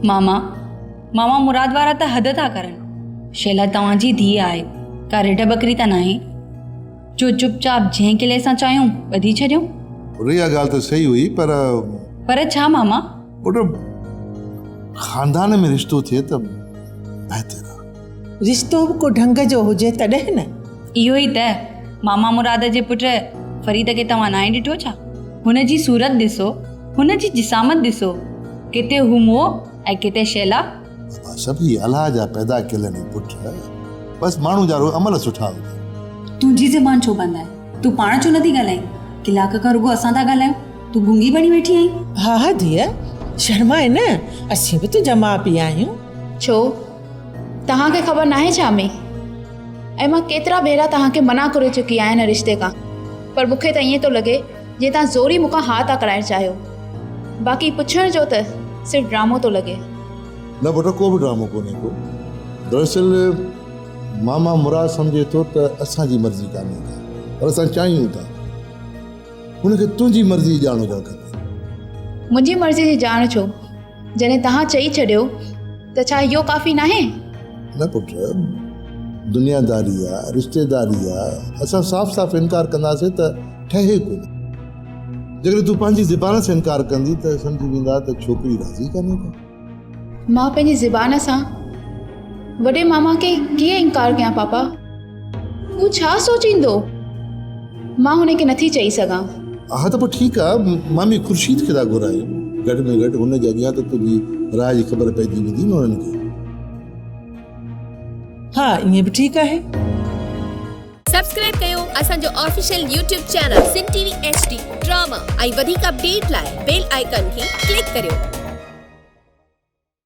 मामा मामा मुराद वारा त हद था करनि। शैला तव्हांजी धीउ आहे, का रेड बकरी त नाहे जो चुपचाप जंहिं किले सां चाहियूं ॿधी छॾियूं। इहा ॻाल्हि त सही हुई, पर छा मामा? पुट खानदान में रिश्तो थिए त बहितर आहे। रिश्तो बि को ढंग जो हुजे तॾहिं न। इहो ई त मामा मुराद जे पुट फरीद खे तव्हां नाहे ॾिठो छा? हुनजी सूरत ॾिसो, हुनजी जिसामत ॾिसो, किथे हू मोह ऐं किथे शैला। सभई अलाह जा पैदा कयल आहिनि पुट, बसि माण्हू जा अमल सुठा हुजनि। तुंहिंजी ज़बान छो बंदि आहे? तूं पाण छो नथी ॻाल्हाईं? कलाक खां रुॻो असां था ॻाल्हायूं, तूं गूंगी बणी वेठी आहीं। हा हा धीअ, शर्माए न, असीं बि तुंहिंजा माउ पीउ आहियूं। छो तव्हांखे ख़बर नाहे छा में? ऐं मां केतिरा भेरा तव्हांखे मना करे चुकी आहियां हिन रिश्ते खां, पर मूंखे त ईअं थो लॻे जीअं तव्हां ज़ोरी मूंखां हा था कराइणु चाहियो। बाक़ी पुछण जो त सिर्फ़ु ड्रामो थो लॻे। न पुट, को बि ड्रामो कोन्हे को। दरअसल मामा मुराद सम्झे थो त असांजी मर्ज़ी कान्हे का, पर असां चाहियूं था हुनखे तुंहिंजी मर्ज़ी ॼाण हुजणु खपे। मुंहिंजी मर्ज़ी जी ॼाण छो? जॾहिं तव्हां चई छॾियो त छा इहो काफ़ी नाहे? न पुट, दुनियादारी आहे, रिश्तेदारी आहे, असां साफ़ साफ़ इनकार कंदासीं त ठहे कोन। जेकॾहिं तूं पंहिंजी ज़बान सां इनकार कंदी त सम्झी वेंदा त छोकिरी राज़ी कान्हे का। मां पंहिंजी ज़बान सां वॾे मामा खे कीअं इनकार कयां पापा? हू छा सोचींदो? मां हुनखे नथी चई सघां। हा त पोइ ठीकु आहे, मां बि ख़ुर्शीद खे था घुरायूं, घटि में घटि हुनजे अॻियां त तुंहिंजी राय जी ख़बर पइजी वेंदी न हुननि खे। हा ईअं बि ठीकु आहे। सब्सक्राइब कयो असांजो official YouTube channel Sindh TV HD drama ऐं वधीक अपडेट लाइ बेल आइकन खे क्लिक करियो।